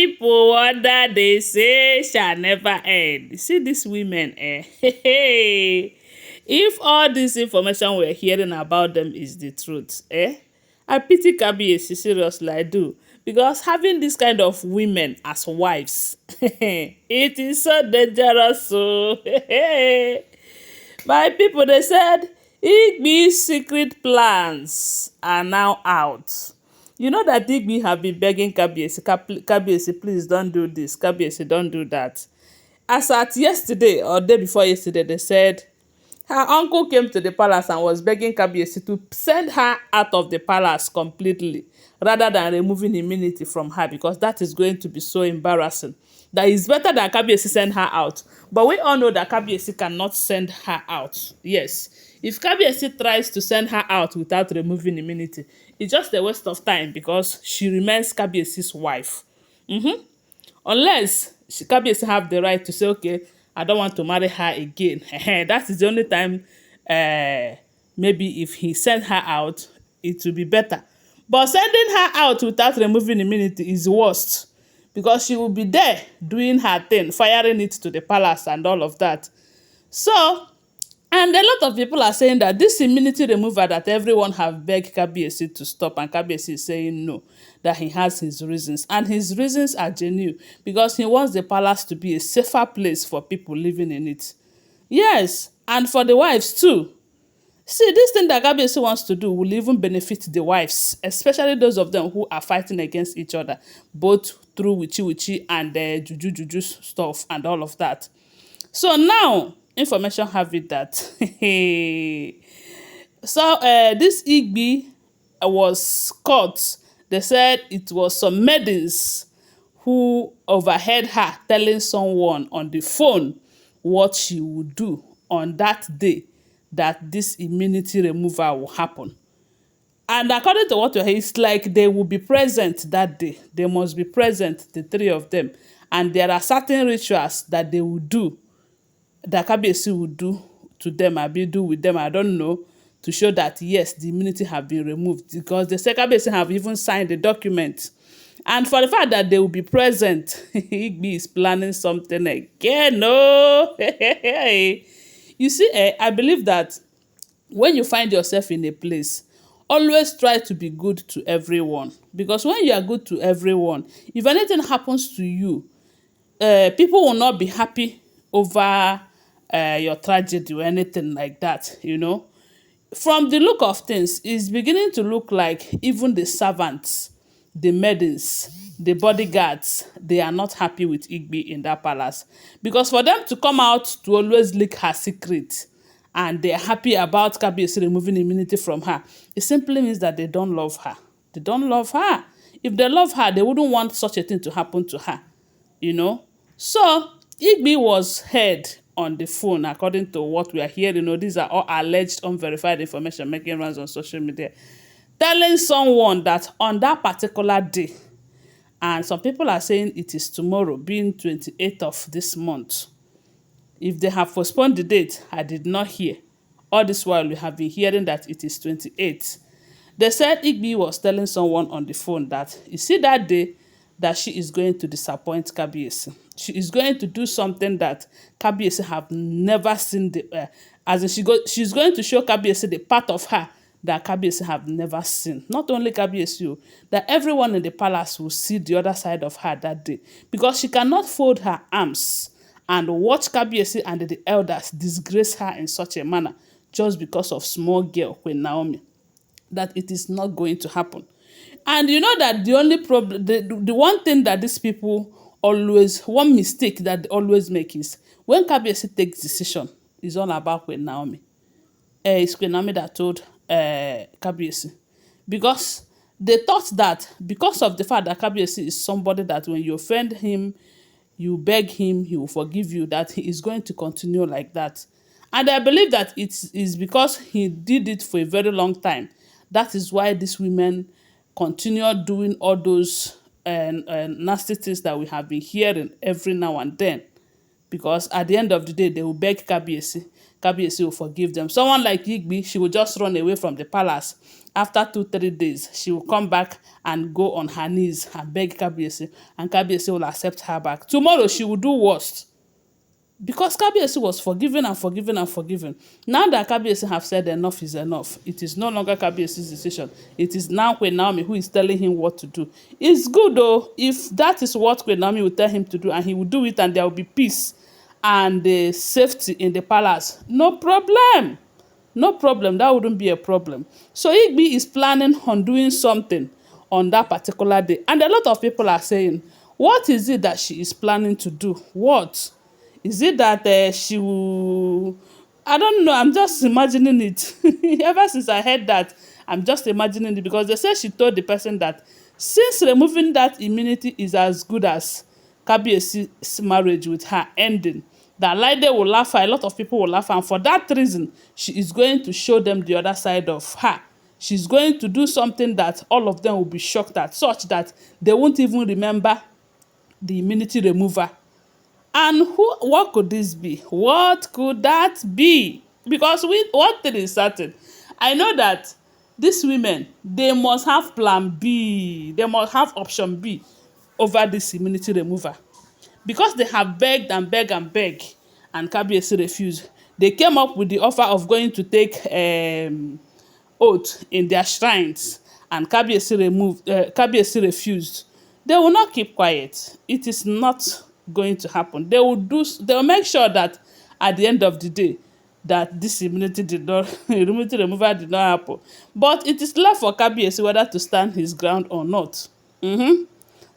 people wonder, they say shall never end. See these women, eh? If all this information we're hearing about them is the truth, eh? I pity Kabiyesi, seriously, I do. Because having this kind of women as wives, it is so dangerous. So, my people, they said, Igbi's secret plans are now out. You know that Igbi have been begging Kabiyesi, Kabiyesi, please don't do this. Kabiyesi, don't do that. As at yesterday or day before yesterday, they said her uncle came to the palace and was begging Kabiyesi to send her out of the palace completely, rather than removing immunity from her, because that is going to be so embarrassing. That is better that Kabiyesi send her out. But we all know that Kabiyesi cannot send her out. Yes. If Kabiyesi tries to send her out without removing immunity, it's just a waste of time because she remains Kabiyesi's wife. Unless Kabiyesi have the right to say, okay, I don't want to marry her again. That is the only time, maybe if he sent her out, it will be better. But sending her out without removing immunity is worst, because she will be there doing her thing, firing it to the palace and all of that. So, and a lot of people are saying that this immunity removal that everyone have begged Kabiyesi to stop, and Kabiyesi is saying no, that he has his reasons. And his reasons are genuine, because he wants the palace to be a safer place for people living in it. Yes, and for the wives too. See, this thing that Kabiyesi wants to do will even benefit the wives, especially those of them who are fighting against each other, both through witchy and juju stuff and all of that. So now, information have it that so this Igbi was caught. They said it was some maidens who overheard her telling someone on the phone what she would do on that day that this immunity removal will happen. And according to what you hear, it's like they will be present that day. They must be present, the three of them. And there are certain rituals that they will do, that Kabiyesi will do to them, I do with them, I don't know, to show that yes, the immunity have been removed. Because the Kabiyesi have even signed the document. And for the fact that they will be present, Igbi is planning something again. No. You see, I believe that when you find yourself in a place, always try to be good to everyone. Because when you are good to everyone, if anything happens to you, people will not be happy over your tragedy or anything like that, you know. From the look of things, it's beginning to look like even the servants, the maidens, the bodyguards, they are not happy with Igbi in that palace. Because for them to come out to always leak her secret, and they're happy about Kabiyesi removing immunity from her, it simply means that they don't love her. They don't love her. If they love her, they wouldn't want such a thing to happen to her, you know. So, Igbi was heard on the phone, according to what we are hearing. You know, these are all alleged, unverified information making rounds on social media, telling someone that on that particular day, and some people are saying it is tomorrow, being 28th of this month. If they have postponed the date, I did not hear. All this while, we have been hearing that it is 28th. They said Igbi was telling someone on the phone that, you see that day, that she is going to disappoint Kabiyesi. She is going to do something that Kabiyesi have never seen. As in she's going to show Kabiyesi the part of her that Kabiyesi have never seen. Not only Kabiyesi, that everyone in the palace will see the other side of her that day. Because she cannot fold her arms and watch Kabiyesi and the elders disgrace her in such a manner just because of small girl Queen Naomi. That it is not going to happen. And you know that the only problem, the one thing that these people always, one mistake that they always make is when Kabiyesi takes decision, it's all about Queen Naomi. It's Queen Naomi that told Kabiyesi. Because they thought that because of the fact that Kabiyesi is somebody that when you offend him, you beg him, he will forgive you, that he is going to continue like that. And I believe that it is because he did it for a very long time. That is why these women continue doing all those nasty things that we have been hearing every now and then. Because at the end of the day, they will beg Kabiyesi. Kabiyesi will forgive them. Someone like Igbi, she will just run away from the palace after 2 3 days she will come back and go on her knees and beg Kabiyesi, and Kabiyesi will accept her back. Tomorrow she will do worse, because Kabiyesi was forgiven and forgiven and forgiven. Now that Kabiyesi have said enough is enough, it is no longer Kabiyesi's decision. It is now Queen Naomi who is telling him what to do. It's good though if that is what Queen Naomi will tell him to do, and he will do it, and there will be peace and safety in the palace. No problem. No problem. That wouldn't be a problem. So Igbi is planning on doing something on that particular day. And a lot of people are saying, what is it that she is planning to do? What? Is it that she will... I don't know. I'm just imagining it. Ever since I heard that, I'm just imagining it, because they say she told the person that since removing that immunity is as good as Kabiyesi's marriage with her ending, that Laide will laugh her, a lot of people will laugh her, and for that reason, she is going to show them the other side of her. She's going to do something that all of them will be shocked at, such that they won't even remember the immunity remover. And what could this be? What could that be? Because one thing is certain. I know that these women, they must have plan B. They must have option B over this immunity remover. Because they have begged and begged and begged, and Kabiyesi refused. They came up with the offer of going to take oath in their shrines, and Kabiyesi refused. They will not keep quiet. It is not going to happen. They will make sure that at the end of the day, that this immunity immunity removal did not happen. But it is left for Kabiyesi whether to stand his ground or not.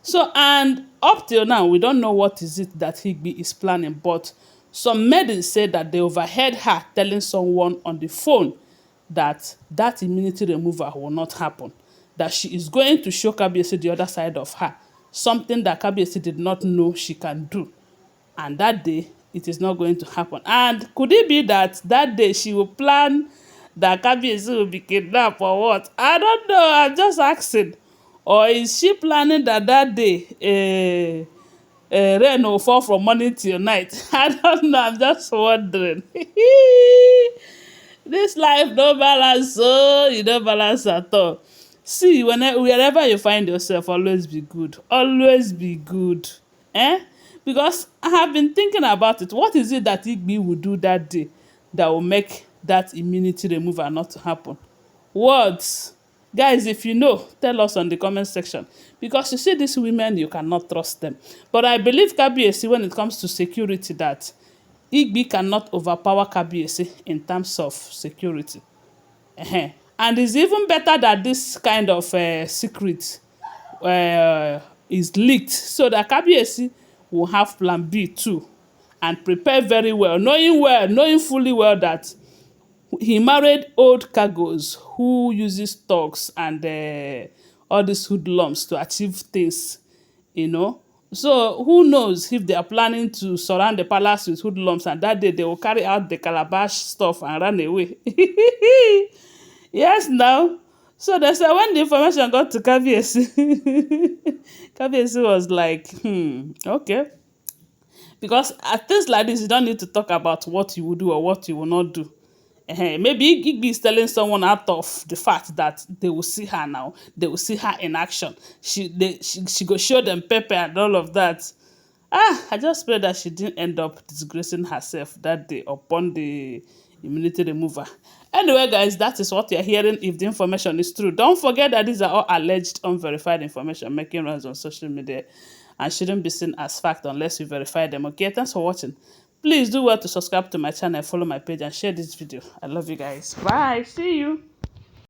So, and up till now, we don't know what is it that Igbi is planning, but some maidens said that they overheard her telling someone on the phone that that immunity removal will not happen, that she is going to show Kabiyesi the other side of her, something that Kabiyesi did not know she can do. And that day, it is not going to happen. And could it be that that day she will plan that Kabiyesi will be kidnapped or what? I don't know. I'm just asking. Or is she planning that that day rain will fall from morning till night? I don't know. I'm just wondering. This life no balance, so you don't balance at all. See, wherever you find yourself, always be good. Always be good. Eh? Because I have been thinking about it. What is it that Igbi will do that day that will make that immunity removal not to happen? Words. Guys, if you know, tell us on the comment section. Because you see these women, you cannot trust them. But I believe Kabiyesi, when it comes to security, that Igbi cannot overpower Kabiyesi in terms of security. And it's even better that this kind of secret is leaked, so that Kabiyesi will have plan B too, and prepare very well, knowing fully well that he married old cargoes who uses thugs and all these hoodlums to achieve things, you know. So who knows if they are planning to surround the palace with hoodlums, and that day they will carry out the calabash stuff and run away. Yes, now. So they said when the information got to Kabiyesi, Kabiyesi was like, okay. Because at things like this, you don't need to talk about what you will do or what you will not do. Maybe Igbi is telling someone out of the fact that they will see her now. They will see her in action. She go show them pepper and all of that. I just pray that she didn't end up disgracing herself that day upon the immunity remover. Anyway, guys, that is what you're hearing if the information is true. Don't forget that these are all alleged, unverified information making rounds on social media and shouldn't be seen as fact unless you verify them. Okay, thanks for watching. Please do well to subscribe to my channel, follow my page, and share this video. I love you guys. Bye. See you.